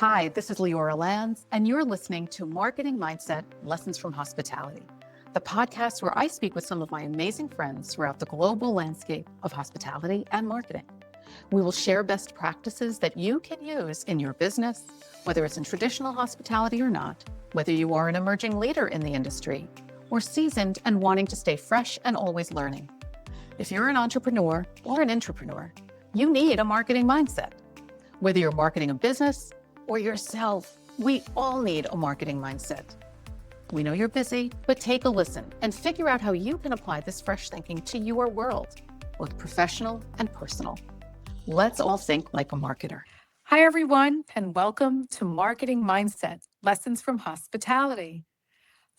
Hi, this is Leora Lanz, and you're listening to Marketing Mindset Lessons from Hospitality, the podcast where I speak with some of my amazing friends throughout the global landscape of hospitality and marketing. We will share best practices that you can use in your business, whether it's in traditional hospitality or not, whether you are an emerging leader in the industry, or seasoned and wanting to stay fresh and always learning. If you're an entrepreneur or an intrapreneur, you need a marketing mindset. Whether you're marketing a business or yourself, we all need a marketing mindset. We know you're busy, but take a listen and figure out how you can apply this fresh thinking to your world, both professional and personal. Let's all think like a marketer. Hi, everyone, and welcome to Marketing Mindset Lessons from Hospitality,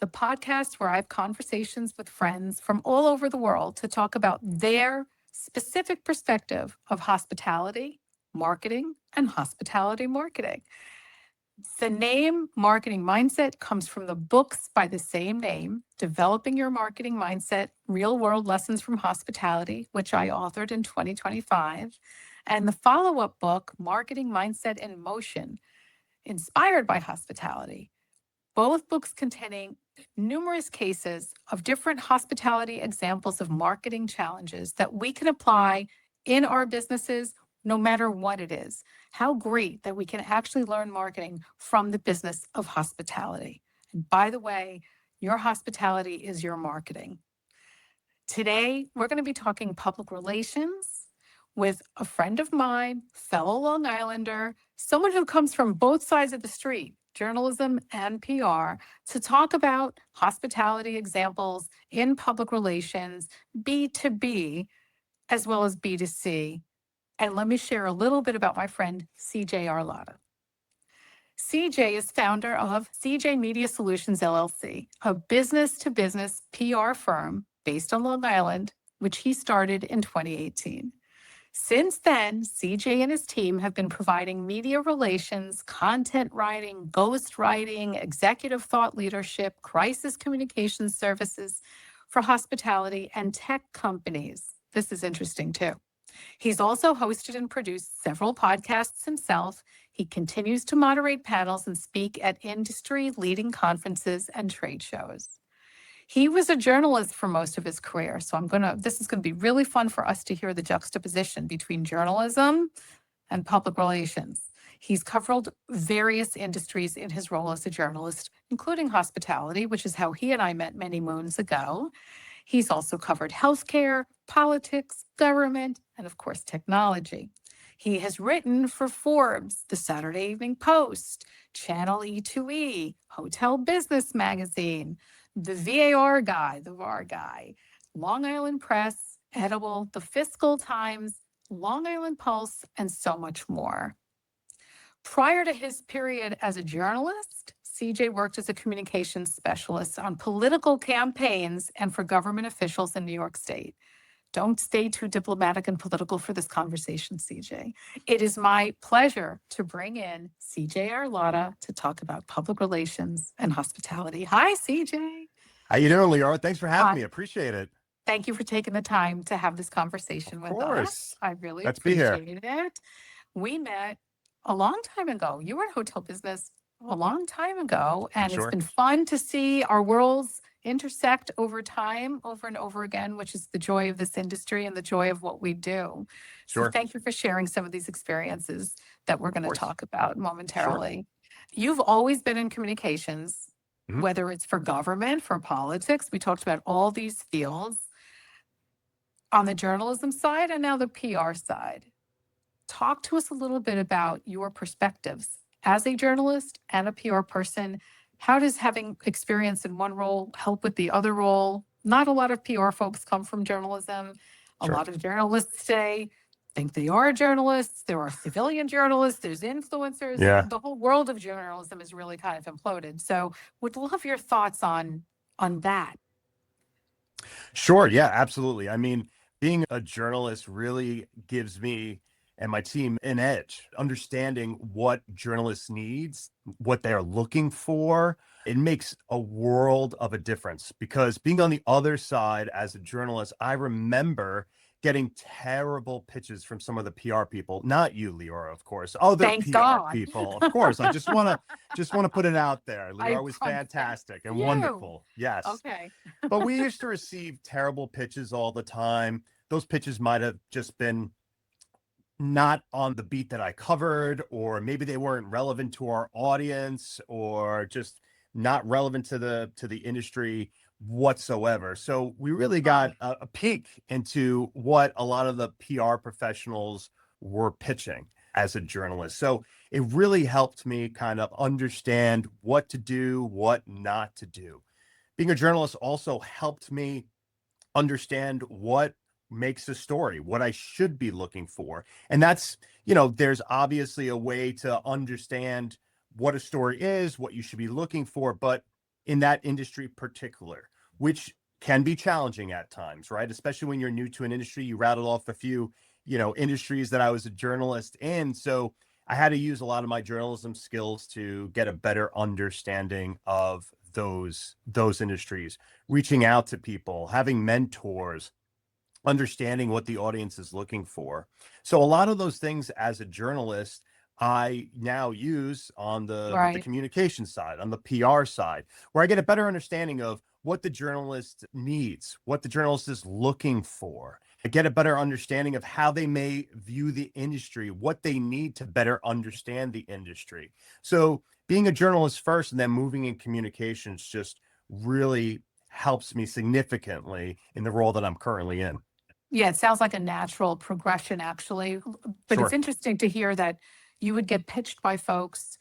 the podcast where I have conversations with friends from all over the world to talk about their specific perspective of hospitality, marketing, and hospitality marketing. The name Marketing Mindset comes from the books by the same name, Developing Your Marketing Mindset, Real-World Lessons from Hospitality, which I authored in 2025, and the follow-up book, Marketing Mindset in Motion, inspired by hospitality. Both books containing numerous cases of different hospitality examples of marketing challenges that we can apply in our businesses no matter what it is. How great that we can actually learn marketing from the business of hospitality. And by the way, your hospitality is your marketing. Today, we're going to be talking public relations with a friend of mine, fellow Long Islander, someone who comes from both sides of the street, journalism and PR, to talk about hospitality examples in public relations, B2B, as well as B2C. And let me share a little bit about my friend, CJ Arlotta. CJ is founder of CJ Media Solutions, LLC, a business-to-business PR firm based on Long Island, which he started in 2018. Since then, CJ and his team have been providing media relations, content writing, ghost writing, executive thought leadership, crisis communication services for hospitality and tech companies. This is interesting too. He's also hosted and produced several podcasts himself. He continues to moderate panels and speak at industry-leading conferences and trade shows. He was a journalist for most of his career, so this is going to be really fun for us to hear the juxtaposition between journalism and public relations. He's covered various industries in his role as a journalist, including hospitality, which is how he and I met many moons ago. He's also covered healthcare, politics, government, and of course, technology. He has written for Forbes, the Saturday Evening Post, Channel E2E, Hotel Business Magazine, the VAR Guy, the VAR Guy, Long Island Press, Edible, the Fiscal Times, Long Island Pulse, and so much more. Prior to his period as a journalist, CJ worked as a communications specialist on political campaigns and for government officials in New York State. Don't stay too diplomatic and political for this conversation, CJ. It is my pleasure to bring in CJ Arlotta to talk about public relations and hospitality. Hi, CJ. How you doing, Leora? Thanks for having Hi. me. Appreciate it. Thank you for taking the time to have this conversation with us. I really appreciate it. We met a long time ago. You were in hotel business a long time ago, and It's been fun to see our worlds intersect over time, over and over again, which is the joy of this industry and the joy of what we do. So thank you for sharing some of these experiences that we're going to talk about momentarily. You've always been in communications, whether it's for government, for politics. We talked about all these fields on the journalism side and now the PR side. Talk to us a little bit about your perspectives as a journalist and a PR person. How does having experience in one role help with the other role? Not a lot of PR folks come from journalism. A lot of journalists think they are journalists. There are civilian journalists. There's influencers. Yeah. The whole world of journalism is really kind of imploded. So would love your thoughts on that. Sure. Yeah, absolutely. I mean, being a journalist really gives me and my team an edge, understanding what journalists needs, what they're looking for. It makes a world of a difference because being on the other side as a journalist, I remember getting terrible pitches from some of the PR people. Not you, Leora, of course. Other Thank PR God. people, of course. I just want to put it out there. Leora was Thank fantastic and you. wonderful. Yes. Okay. But we used to receive terrible pitches all the time. Those pitches might have just been not on the beat that I covered, or maybe they weren't relevant to our audience, or just not relevant to the industry whatsoever. So we really got a peek into what a lot of the PR professionals were pitching as a journalist. So it really helped me kind of understand what to do, what not to do. Being a journalist also helped me understand what makes a story, what I should be looking for. And that's, there's obviously a way to understand what a story is, what you should be looking for, but in that industry particular, which can be challenging at times, right? Especially when you're new to an industry. You rattled off a few, industries that I was a journalist in. So I had to use a lot of my journalism skills to get a better understanding of those industries, reaching out to people, having mentors, understanding what the audience is looking for. So a lot of those things as a journalist, I now use on the Right. communication side, on the PR side, where I get a better understanding of what the journalist needs, what the journalist is looking for. I get a better understanding of how they may view the industry, what they need to better understand the industry. So being a journalist first and then moving in communications just really helps me significantly in the role that I'm currently in. Yeah, it sounds like a natural progression, actually. But it's Sure. interesting to hear that you would get pitched by folks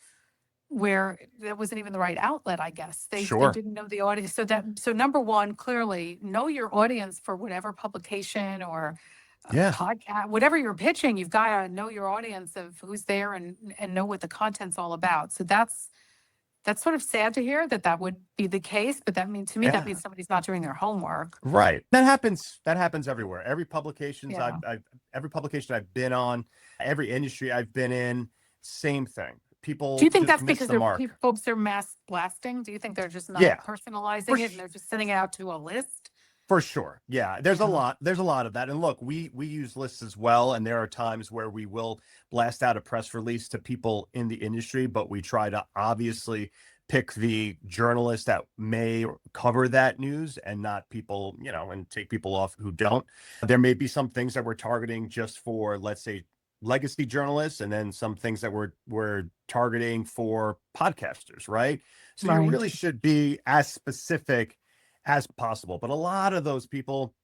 where that wasn't even the right outlet, I guess. They Sure. didn't know the audience. So number one, clearly know your audience for whatever publication or Yeah. podcast, whatever you're pitching. You've got to know your audience of who's there and know what the content's all about. So that's sort of sad to hear that would be the case. But to me that Yeah. means somebody's not doing their homework. Right. That happens. That happens everywhere. Yeah. Every publication I've been on, every industry I've been in, same thing. Do People you think just that's miss because the mark. folks are mass blasting? Do you think they're just not Yeah. For personalizing it and sh- they're just sending it out to a list? For sure. Yeah. Yeah. There's a lot of that. And look, we use lists as well. And there are times where we will blast out a press release to people in the industry, but we try to obviously pick the journalists that may cover that news and not people, and take people off who don't. There may be some things that we're targeting just for, let's say, legacy journalists, and then some things that we're targeting for podcasters, right? So you Right. really should be as specific as possible. But a lot of those people,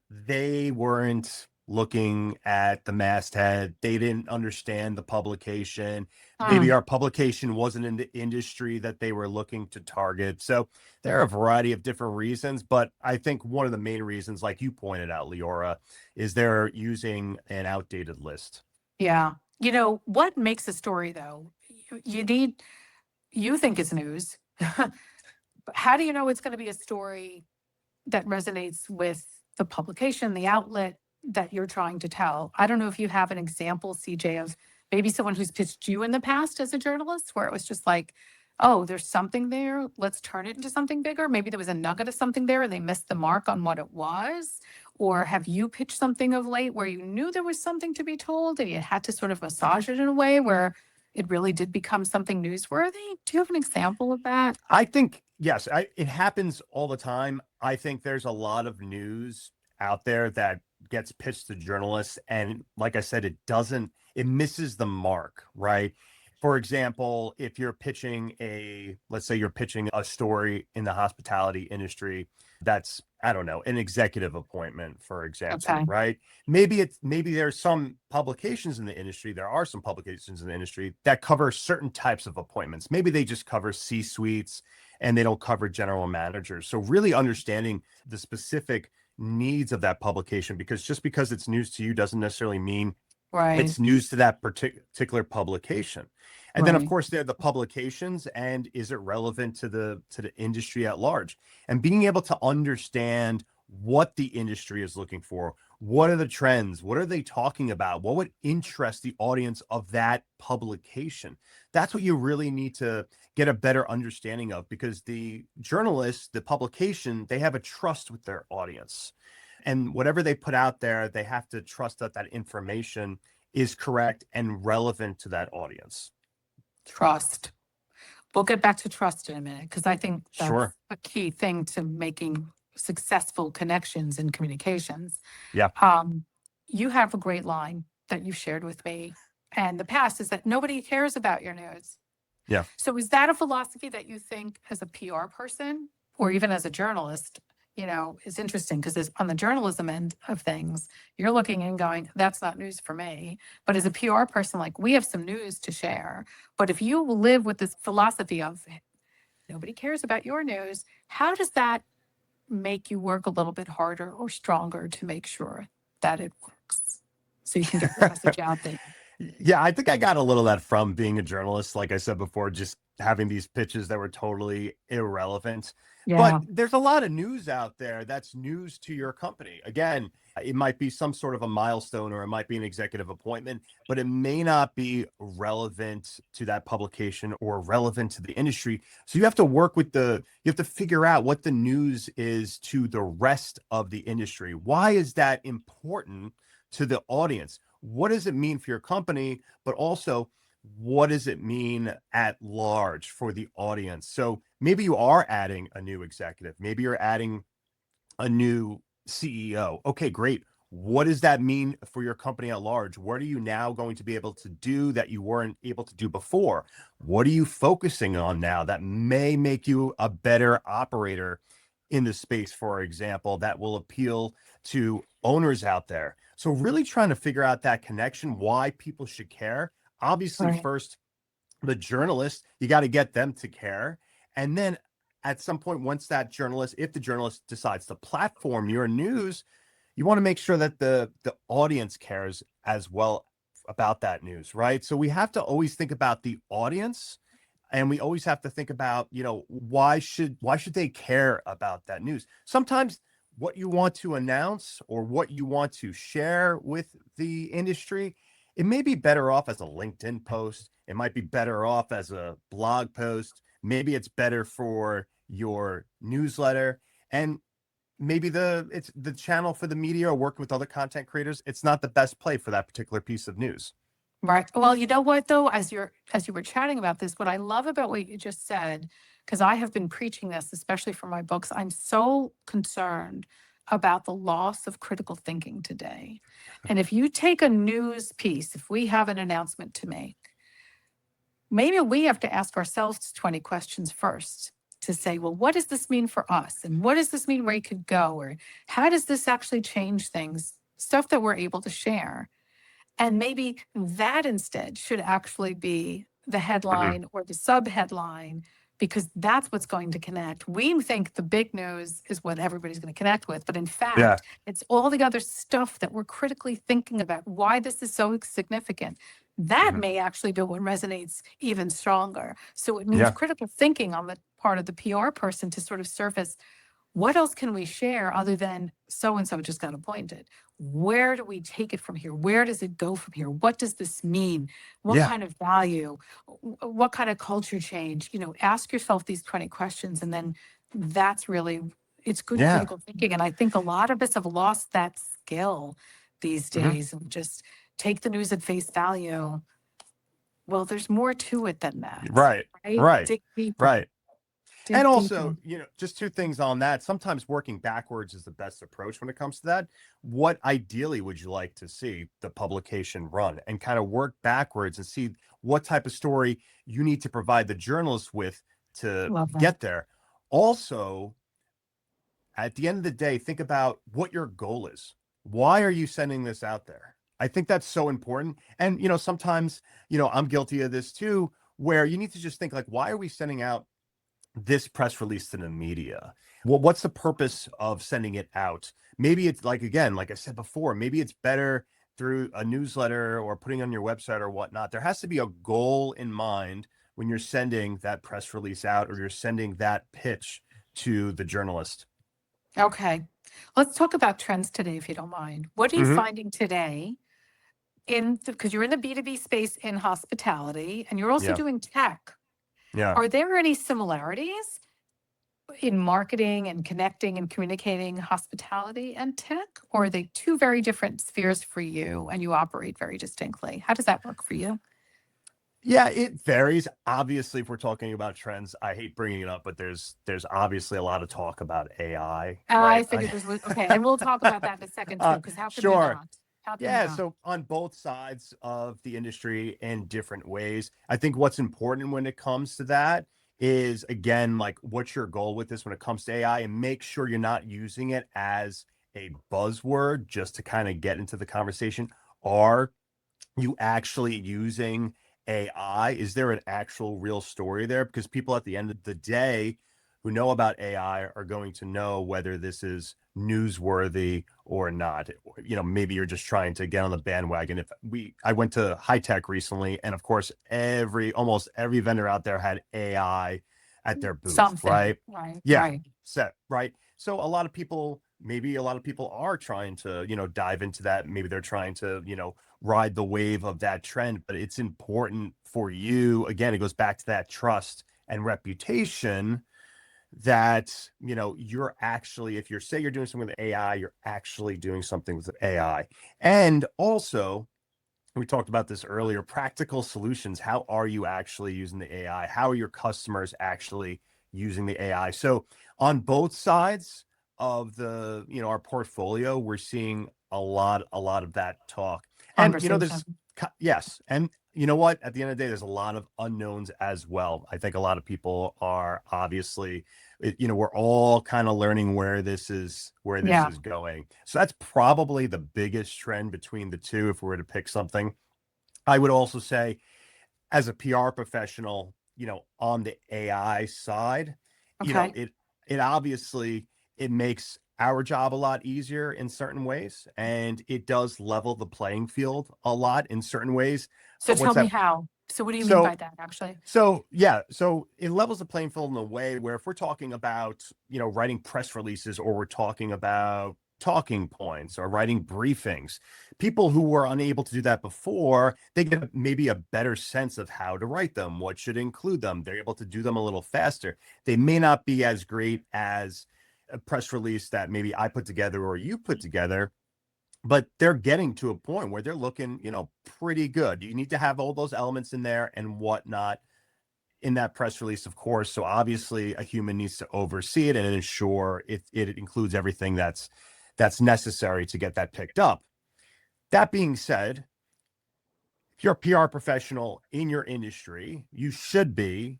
they weren't looking at the masthead. They didn't understand the publication. Maybe Hmm. our publication wasn't in the industry that they were looking to target. So there are a variety of different reasons. But I think one of the main reasons, like you pointed out, Leora, is they're using an outdated list. Yeah. What makes a story though? You think it's news. But how do you know it's going to be a story that resonates with the publication, the outlet that you're trying to tell? I don't know if you have an example, CJ, of maybe someone who's pitched you in the past as a journalist where it was just like, oh, there's something there. Let's turn it into something bigger. Maybe there was a nugget of something there and they missed the mark on what it was. Or have you pitched something of late where you knew there was something to be told and you had to sort of massage it in a way where it really did become something newsworthy? Do you have an example of that? I think, yes, it happens all the time. I think there's a lot of news out there that gets pitched to journalists. And like I said, it misses the mark, right? For example, if you're pitching let's say you're pitching a story in the hospitality industry that's, I don't know, an executive appointment, for example, Okay. right? Maybe there's some publications in the industry. There are some publications in the industry that cover certain types of appointments. Maybe they just cover C-suites and they don't cover general managers. So really understanding the specific needs of that publication, because just because it's news to you doesn't necessarily mean Right. it's news to that particular publication. And then of Right. course there are the publications, and is it relevant to the industry at large? And being able to understand what the industry is looking for, what are the trends, what are they talking about, what would interest the audience of that publication? That's what you really need to get a better understanding of, because the journalists, the publication, they have a trust with their audience. And whatever they put out there, they have to trust that that information is correct and relevant to that audience. Trust. We'll get back to trust in a minute, because I think that's Sure. a key thing to making successful connections and communications. Yeah. You have a great line that you shared with me and the past, is that nobody cares about your news. Yeah. So is that a philosophy that you think as a PR person or even as a journalist, is interesting? Because on the journalism end of things, you're looking and going, that's not news for me. But as a PR person, like, we have some news to share. But if you live with this philosophy of nobody cares about your news, how does that make you work a little bit harder or stronger to make sure that it works so you can get your message out there? Yeah, I think I got a little of that from being a journalist. Like I said before, just having these pitches that were totally irrelevant. But Yeah, there's a lot of news out there that's news to your company. Again, it might be some sort of a milestone or it might be an executive appointment, but it may not be relevant to that publication or relevant to the industry. So you have to work with you have to figure out what the news is to the rest of the industry. Why is that important to the audience? What does it mean for your company? But also, what does it mean at large for the audience? So maybe you are adding a new executive, maybe you're adding a new CEO. Okay, great. What does that mean for your company at large? What are you now going to be able to do that you weren't able to do before? What are you focusing on now that may make you a better operator in the space, for example, that will appeal to owners out there? So really trying to figure out that connection, why people should care. Obviously, right. first, the journalist, you got to get them to care. And then at some point, once that journalist, if the journalist decides to platform your news, you want to make sure that the audience cares as well about that news, right? So we have to always think about the audience, and we always have to think about, why should they care about that news? Sometimes what you want to announce or what you want to share with the industry, it may be better off as a LinkedIn post. It might be better off as a blog post. Maybe it's better for your newsletter. And maybe it's the channel for the media or working with other content creators. It's not the best play for that particular piece of news. Right. Well, you know what, though, as you were chatting about this, what I love about what you just said, because I have been preaching this, especially for my books, I'm so concerned about the loss of critical thinking today. And if you take a news piece, if we have an announcement to make, maybe we have to ask ourselves 20 questions first to say, well, what does this mean for us? And what does this mean where it could go? Or how does this actually change things? Stuff that we're able to share. And maybe that instead should actually be the headline or the subheadline, because that's what's going to connect. We think the big news is what everybody's going to connect with, but in Yeah. fact, it's all the other stuff that we're critically thinking about, why this is so significant. That may actually be what resonates even stronger. So it means Yeah. critical thinking on the part of the PR person to sort of surface, what else can we share other than so-and-so just got appointed? Where do we take it from here? Where does it go from here? What does this mean? What Yeah. kind of value? What kind of culture change? Ask yourself these 20 questions, and then that's really, it's good Yeah. critical thinking. And I think a lot of us have lost that skill these days and just take the news at face value. Well, there's more to it than that, Right. right? Right. Dig deeper. Right. And Dig also, deeper. just two things on that. Sometimes working backwards is the best approach when it comes to that. What ideally would you like to see the publication run, and kind of work backwards and see what type of story you need to provide the journalists with to Love that. get there. Also, at the end of the day, think about what your goal is. Why are you sending this out there? I think that's so important. And, sometimes, I'm guilty of this too, where you need to just think like, why are we sending out this press release to the media? Well, what's the purpose of sending it out? Maybe it's like, again, like I said before, maybe it's better through a newsletter or putting on your website or whatnot. There has to be a goal in mind when you're sending that press release out or you're sending that pitch to the journalist. Okay. Let's talk about trends today, if you don't mind. What are you finding today because you're in the B2B space in hospitality and you're also Yeah. doing tech. Yeah. Are there any similarities in marketing and connecting and communicating hospitality and tech? Or are they two very different spheres for you and you operate very distinctly? How does that work for you? Yeah, it varies. Obviously, if we're talking about trends, I hate bringing it up, but there's obviously a lot of talk about AI, I right? figured this was okay. And we'll talk about that in a second too, because how can we Sure. not? How can we Yeah, not? so on both sides of the industry in different ways, I think what's important when it comes to that is, again, like, what's your goal with this when it comes to AI, and make sure you're not using it as a buzzword just to kind of get into the conversation. Are you actually using AI? Is there an actual real story there? Because people at the end of the day who know about AI are going to know whether this is newsworthy or not. Maybe you're just trying to get on the bandwagon. I went to high tech recently, and of course, almost every vendor out there had AI at their booth, Something. right? Right. Yeah, Right. set, right? So maybe a lot of people are trying to, dive into that. Maybe they're trying to, ride the wave of that trend, but it's important for you. Again, it goes back to that trust and reputation that, you're actually, if you're say you're doing something with AI, you're actually doing something with AI. And also, we talked about this earlier, practical solutions. How are you actually using the AI? How are your customers actually using the AI? So on both sides of our portfolio, we're seeing a lot of that talk. And, Conversation. yes. And you know what? At the end of the day, there's a lot of unknowns as well. I think a lot of people are obviously, we're all kind of learning where this is Yeah. going. So that's probably the biggest trend between the two. If we were to pick something, I would also say, as a PR professional, on the AI side, Okay. it obviously, it makes our job a lot easier in certain ways, and it does level the playing field a lot in certain ways. So But tell what's me that? how. So what do you mean by So that, actually? so it levels the playing field in a way where, if we're talking about, writing press releases, or we're talking about talking points or writing briefings, people who were unable to do that before, they get maybe a better sense of how to write them, what should include them. They're able to do them a little faster. They may not be as great as a press release that maybe I put together or you put together, but they're getting to a point where they're looking, pretty good. You need to have all those elements in there and whatnot in that press release, of course. So obviously, a human needs to oversee it and ensure it includes everything that's necessary to get that picked up. That being said, if you're a PR professional in your industry, you should be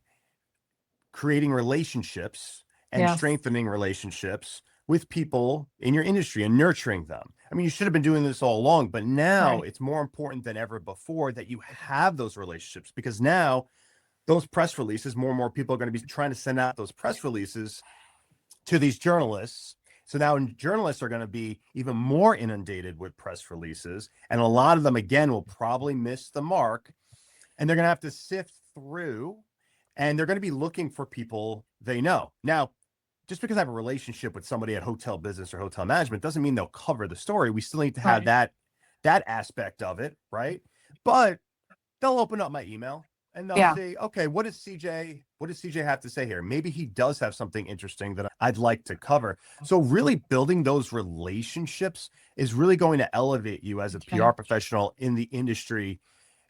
creating relationships and Yes. strengthening relationships with people in your industry and nurturing them. I mean, you should have been doing this all along, but now Right. it's more important than ever before that you have those relationships, because now those press releases, more and more people are going to be trying to send out those press releases to these journalists. So now journalists are going to be even more inundated with press releases. And a lot of them, again, will probably miss the mark, and they're going to have to sift through, and they're going to be looking for people they know. Now, just because I have a relationship with somebody at hotel business or hotel management doesn't mean they'll cover the story. We still need to have Right. that aspect of it, right? But they'll open up my email and they'll Yeah. see, okay, what does CJ have to say here? Maybe he does have something interesting that I'd like to cover. So really building those relationships is really going to elevate you as a Okay. PR professional in the industry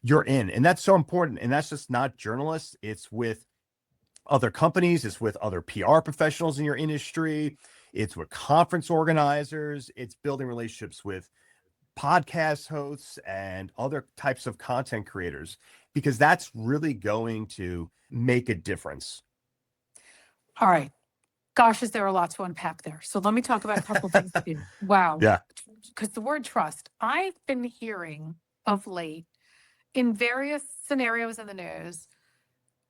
you're in. And that's so important. And that's just not journalists. It's with other companies, it's with other PR professionals in your industry, it's with conference organizers, it's building relationships with podcast hosts and other types of content creators, because that's really going to make a difference. All right. Gosh, is there a lot to unpack there? So let me talk about a couple of things with you. Wow. Yeah. Because the word trust, I've been hearing of late in various scenarios in the news,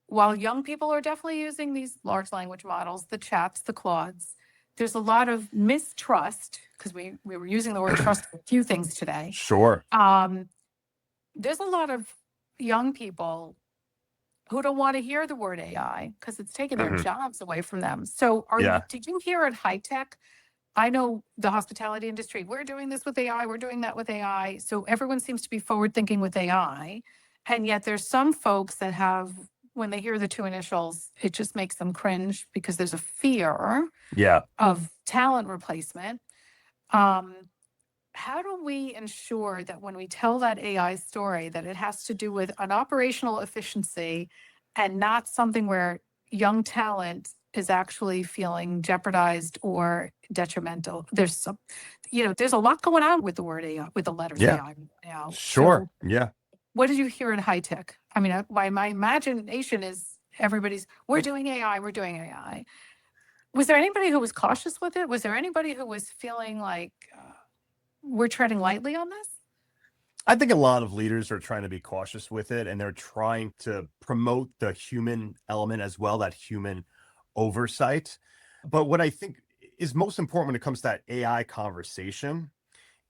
while young people are definitely using these large language models, the chats, the Claudes, there's a lot of mistrust, because we were using the word trust for a few things today. Sure. There's a lot of young people who don't want to hear the word AI because it's taken their Mhm. jobs away from them. So Yeah. did you hear at high tech? I know the hospitality industry, we're doing this with AI, we're doing that with AI. So everyone seems to be forward thinking with AI. And yet there's some folks that have when they hear the two initials, it just makes them cringe because there's a fear Yeah. of talent replacement. How do we ensure that when we tell that AI story, that it has to do with an operational efficiency and not something where young talent is actually feeling jeopardized or detrimental? There's some, there's a lot going on with the word AI, with the letters Yeah. AI now. Sure. So Yeah. what did you hear in high tech? I mean, my imagination is we're doing AI, we're doing AI. Was there anybody who was cautious with it? Was there anybody who was feeling like we're treading lightly on this? I think a lot of leaders are trying to be cautious with it, and they're trying to promote the human element as well, that human oversight. But what I think is most important when it comes to that AI conversation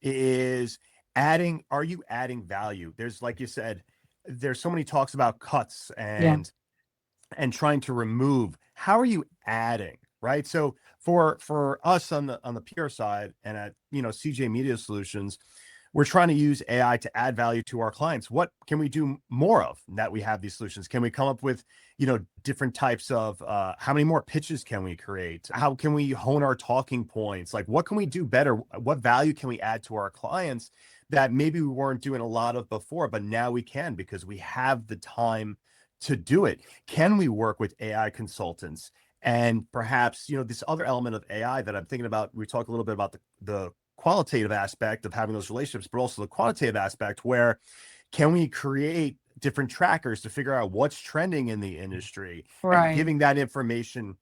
is are you adding value? There's, like you said, there's so many talks about cuts Yeah. and trying to remove. How are you adding, right? So for us on the PR side and at CJ Media Solutions, we're trying to use AI to add value to our clients. What can we do more of that we have these solutions? Can we come up with different types of how many more pitches can we create? How can we hone our talking points? Like, what can we do better? What value can we add to our clients that maybe we weren't doing a lot of before, but now we can because we have the time to do it? Can we work with AI consultants? And perhaps, this other element of AI that I'm thinking about, we talked a little bit about the qualitative aspect of having those relationships, but also the quantitative aspect where can we create different trackers to figure out what's trending in the industry and giving that information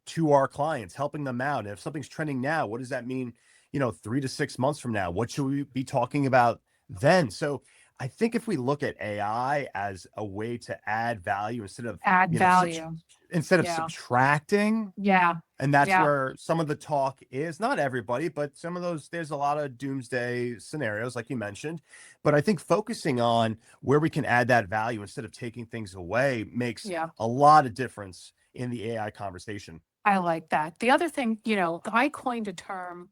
to our clients, helping them out. And if something's trending now, what does that mean, 3 to 6 months from now? What should we be talking about then? So I think if we look at AI as a way to add value instead of subtracting, and that's where some of the talk is, not everybody, but some of those, there's a lot of doomsday scenarios like you mentioned, but I think focusing on where we can add that value instead of taking things away makes a lot of difference in the AI conversation. I like that. The other thing, I coined a term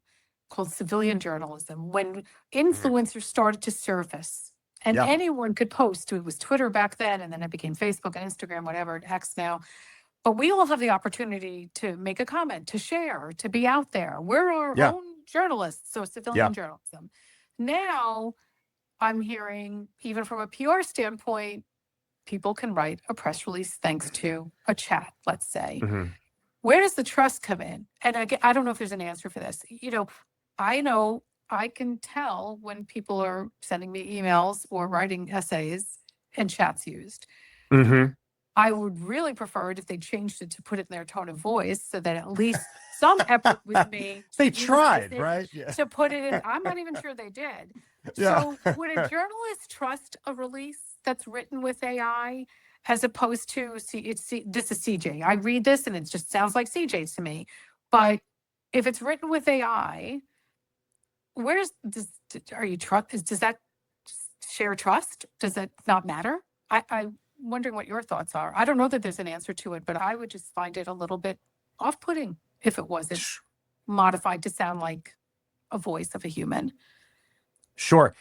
called civilian journalism when influencers started to surface and anyone could post. It was Twitter back then, and then it became Facebook and Instagram, whatever, X now. But we all have the opportunity to make a comment, to share, to be out there. We're our own journalists, so civilian journalism. Now, I'm hearing, even from a PR standpoint, people can write a press release thanks to a chat, let's say. Where does the trust come in? And again, I don't know if there's an answer for this. I know I can tell when people are sending me emails or writing essays and chat's used. I would really prefer it if they changed it to put it in their tone of voice so that at least some effort was made. They tried, right? To put it in. I'm not even sure they did. So would a journalist trust a release that's written with AI as opposed to, this is CJ. I read this and it just sounds like CJ's to me. But if it's written with AI, does that share trust? Does that not matter? I'm wondering what your thoughts are. I don't know that there's an answer to it, but I would just find it a little bit off-putting if it wasn't modified to sound like a voice of a human. Sure.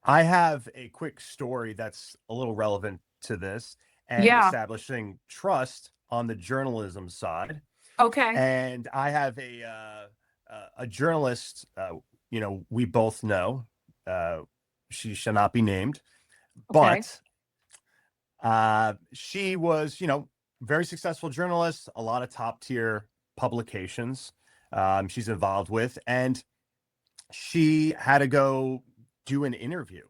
I have a quick story that's a little relevant to this and establishing trust on the journalism side. Okay. And I have a journalist, we both know, she shall not be named, but she was, very successful journalist, a lot of top tier publications she's involved with, and she had to go do an interview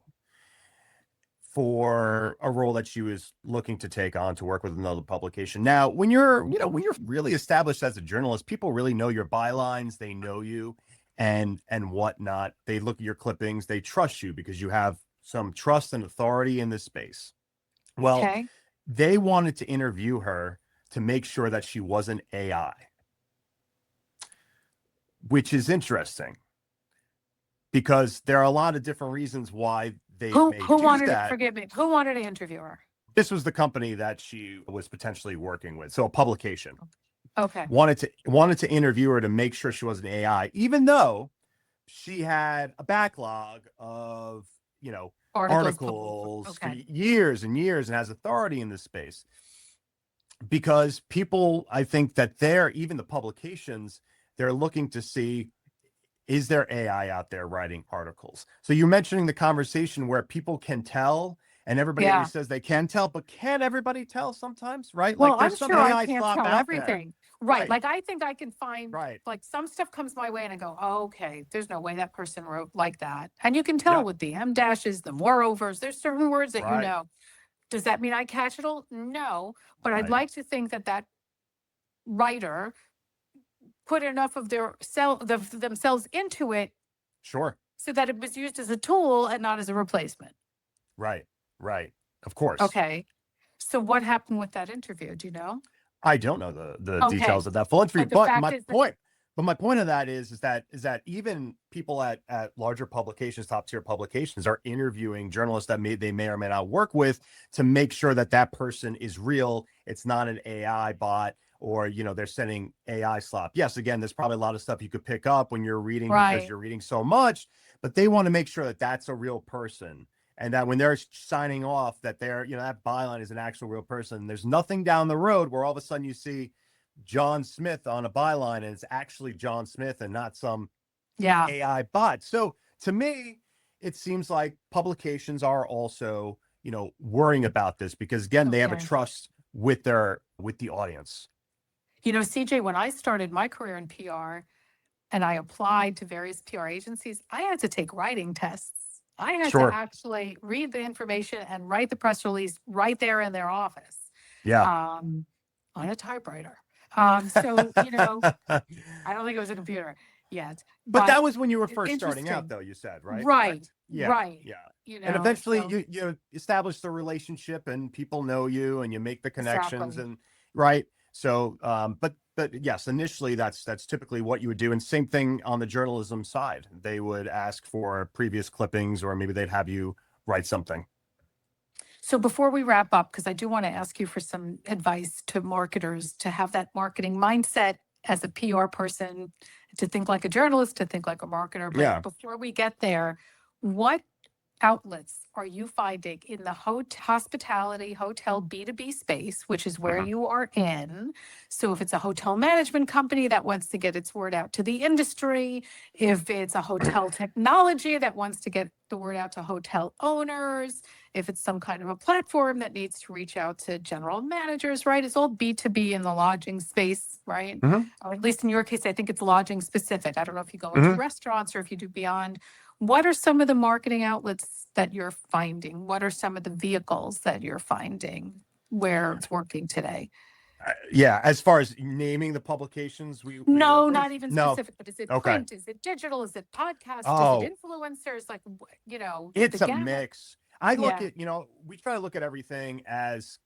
for a role that she was looking to take on to work with another publication. Now, when you're really established as a journalist, people really know your bylines, they know you and whatnot. They look at your clippings, they trust you because you have some trust and authority in this space. Well, they wanted to interview her to make sure that she wasn't AI, which is interesting because there are a lot of different reasons why they may do that. Forgive me. Who wanted to interview her? This was the company that she was potentially working with. So a publication. Okay. Wanted to interview her to make sure she wasn't AI, even though she had a backlog of, articles for years and years and has authority in this space. because people, I think that even the publications, they're looking to see, is there AI out there writing articles? So you're mentioning the conversation where people can tell, and everybody Yeah. always says they can tell, but can't everybody tell sometimes, right? Well, Like I'm there's some sure I AI can't slop tell out there. everything. Right. Right. Like I think I can find Right. like some stuff comes my way and I go, oh, okay, there's no way that person wrote like that. And you can tell Yeah. with the M dashes, the moreovers, there's certain words that you Right. know. Does that mean I catch it all? No. But I'd Right. like to think that that writer put enough of themselves into it Sure. so that it was used as a tool and not as a replacement. Right. Right. Of course. Okay. So what happened with that interview? Do you know? I don't know the Okay. details of that full interview, But the but fact my is that point, my point of that is that even people at larger publications, top tier publications, are interviewing journalists that they may or may not work with to make sure that that person is real. It's not an AI bot, or they're sending AI slop. Yes, again, there's probably a lot of stuff you could pick up when you're reading because right. you're reading so much, but they want to make sure that that's a real person. And that when they're signing off, that they're, that byline is an actual real person. There's nothing down the road where all of a sudden you see John Smith on a byline and it's actually John Smith and not some Yeah. AI bot. So to me, it seems like publications are also, worrying about this because again, they have a Okay. trust with the audience. CJ, when I started my career in PR and I applied to various PR agencies, I had to take writing tests. I had to Sure. actually read the information and write the press release right there in their office Yeah. on a typewriter. So, I don't think it was a computer yet. But that was when you were first starting out, interesting. though, you said, right? Right. Yeah. Right. Yeah. And eventually so you establish the relationship and people know you and you make the connections exactly. and right. So, but yes, initially that's typically what you would do. And same thing on the journalism side. They would ask for previous clippings, or maybe they'd have you write something. So before we wrap up, because I do want to ask you for some advice to marketers to have that marketing mindset as a PR person, to think like a journalist, to think like a marketer. But Yeah. before we get there, what outlets are you finding in the hospitality hotel B2B space, which is where Mhm. you are in? So if it's a hotel management company that wants to get its word out to the industry, if it's a hotel technology that wants to get the word out to hotel owners, if it's some kind of a platform that needs to reach out to general managers, right? It's all B2B in the lodging space, right? Mhm. Or at least in your case, I think it's lodging specific. I don't know if you go into Mhm. restaurants or if you do beyond. What are some of the marketing outlets that you're finding? What are some of the vehicles that you're finding where it's working today? Yeah. As far as naming the publications we No, work with, not even no. specific, but is it Okay. print? Is it digital? Is it podcast? Oh, Is it influencers? Like, the it's a gamut? mix. I look Yeah, at, we try to look at everything as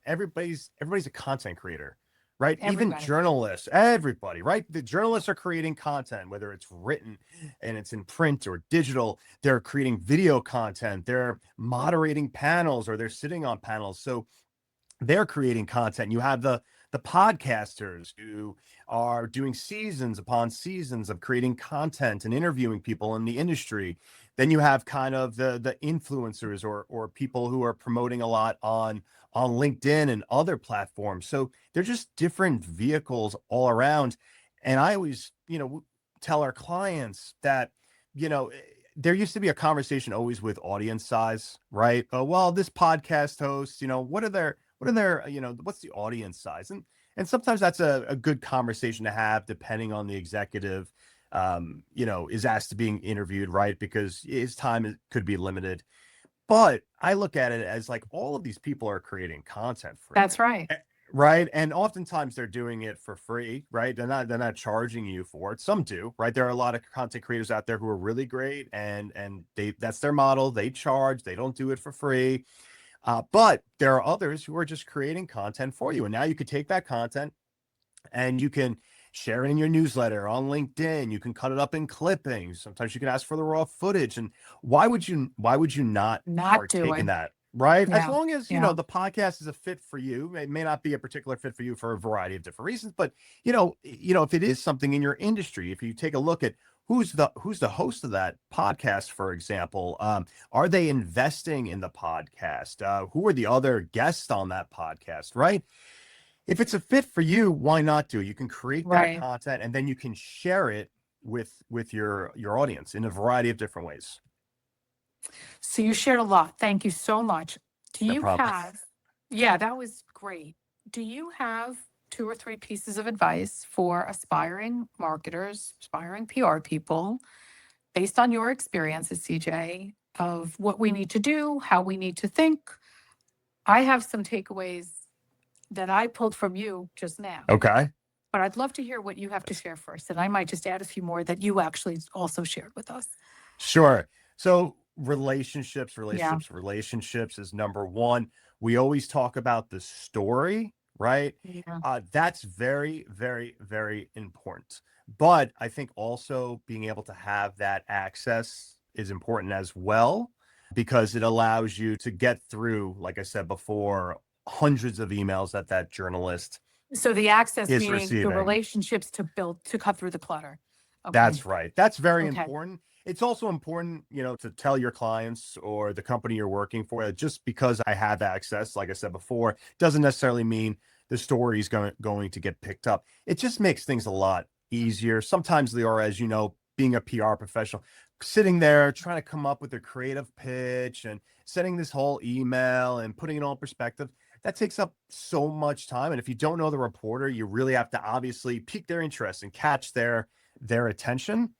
everybody's a content creator, right? Even everybody. journalists, everybody, right? The journalists are creating content, whether it's written and it's in print or digital. They're creating video content. They're moderating panels or they're sitting on panels. So they're creating content. You have the podcasters who are doing seasons upon seasons of creating content and interviewing people in the industry. Then you have kind of the influencers or people who are promoting a lot on LinkedIn and other platforms. So they're just different vehicles all around. And I always, tell our clients that, there used to be a conversation always with audience size, right? Well, this podcast host, what's the audience size? And sometimes that's a good conversation to have, depending on the executive, is asked to being interviewed, right? Because his time could be limited. But I look at it as like all of these people are creating content for That's you. right. Right. And oftentimes they're doing it for free, right? They're not charging you for it. Some do, right? There are a lot of content creators out there who are really great and that's their model. They charge, they don't do it for free. But there are others who are just creating content for you. And now you could take that content and you can share it in your newsletter on LinkedIn. You can cut it up in clippings. Sometimes you can ask for the raw footage. And why would you not Not do partake in it. that? Right. As Yeah. long as, Yeah. the podcast is a fit for you, it may not be a particular fit for you for a variety of different reasons. But, if it is something in your industry, if you take a look at who's the host of that podcast, for example, are they investing in the podcast? Who are the other guests on that podcast? Right. if it's a fit for you, why not do it? You can create that Right. content and then you can share it with your audience in a variety of different ways. So you shared a lot. Thank you so much. Do No you problem. have, yeah, that was great. Do you have 2 or 3 pieces of advice for aspiring marketers, aspiring PR people, based on your experiences, CJ, of what we need to do, how we need to think? I have some takeaways that I pulled from you just now, Okay. but I'd love to hear what you have to share first. And I might just add a few more that you actually also shared with us. Sure. So relationships Yeah. is number one. We always talk about the story, right? Yeah. That's very, very, very important. But I think also being able to have that access is important as well, because it allows you to get through, like I said before, hundreds of emails that journalist So the access is meaning the receiving. relationships to build, to cut through the clutter. Okay. That's right. That's very Okay. important. It's also important, to tell your clients or the company you're working for that just because I have access, like I said before, doesn't necessarily mean the story is going to get picked up. It just makes things a lot easier. Sometimes, Leora, as you know, being a PR professional, sitting there trying to come up with a creative pitch and sending this whole email and putting it all in perspective, that takes up so much time. And if you don't know the reporter, you really have to obviously pique their interest and catch their attention.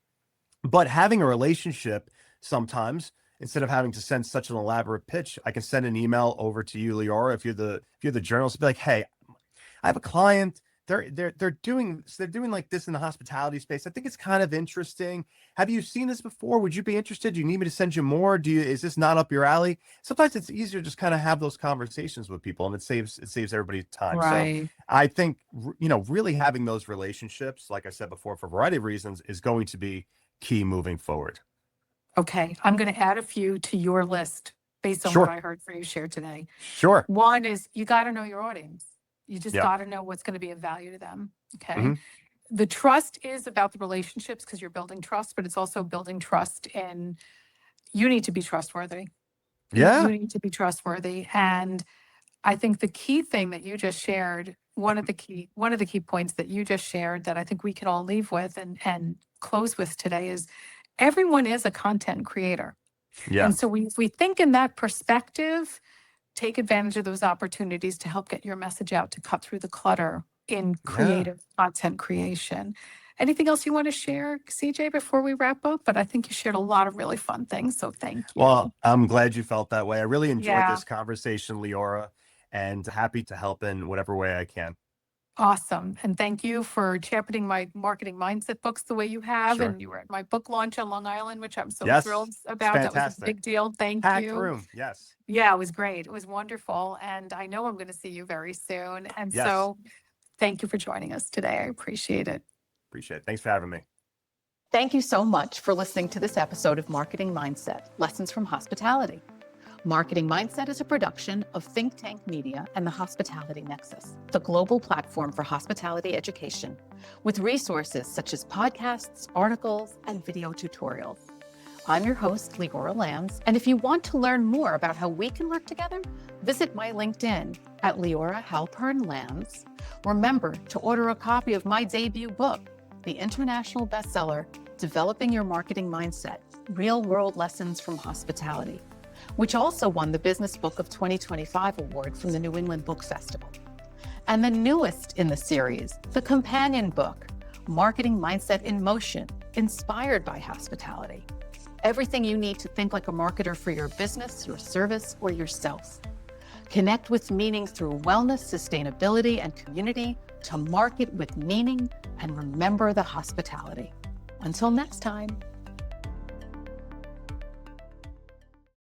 But having a relationship, sometimes instead of having to send such an elaborate pitch, I can send an email over to you, Leora, if you're the journalist, be like, hey, I have a client. They're doing like this in the hospitality space. I think it's kind of interesting. Have you seen this before? Would you be interested? Do you need me to send you more? Is this not up your alley? Sometimes it's easier to just kind of have those conversations with people, and it saves everybody time. So Right. I think really having those relationships, like I said before, for a variety of reasons, is going to be key moving forward. Okay. I'm going to add a few to your list based on Sure. what I heard for you share today. Sure. One is you got to know your audience. You just Yeah. got to know what's going to be of value to them. Okay. Mhm. The trust is about the relationships because you're building trust, but it's also building trust in you need to be trustworthy. Yeah. You need to be trustworthy. And I think the key thing that you just shared, one of the key points that you just shared that I think we can all leave with and close with today is everyone is a content creator. Yeah. And so if we think in that perspective, take advantage of those opportunities to help get your message out, to cut through the clutter in creative content creation. Anything else you want to share, CJ, before we wrap up? But I think you shared a lot of really fun things. So thank you. Well, I'm glad you felt that way. I really enjoyed Yeah. this conversation, Leora, and happy to help in whatever way I can. Awesome. And thank you for championing my marketing mindset books the way you have. Sure. And you were at my book launch on Long Island, which I'm so Yes. thrilled It's about. That was a fantastic. big deal. Thank Packed you. room. Yes. Yeah, it was great. It was wonderful. And I know I'm going to see you very soon. And Yes. so thank you for joining us today. I appreciate it. Appreciate it. Thanks for having me. Thank you so much for listening to this episode of Marketing Mindset, Lessons from Hospitality. Marketing Mindset is a production of Think Tank Media and the Hospitality Nexus, the global platform for hospitality education, with resources such as podcasts, articles, and video tutorials. I'm your host, Leora Lanz, and if you want to learn more about how we can work together, visit my LinkedIn at Leora Halpern Lanz. Remember to order a copy of my debut book, the international bestseller, Developing Your Marketing Mindset, Real-World Lessons from Hospitality, which also won the Business Book of 2025 award from the New England Book Festival. And the newest in the series, the companion book, Marketing Mindset in Motion, inspired by hospitality. Everything you need to think like a marketer for your business, your service, or yourself. Connect with meaning through wellness, sustainability, and community to market with meaning and remember the hospitality. Until next time.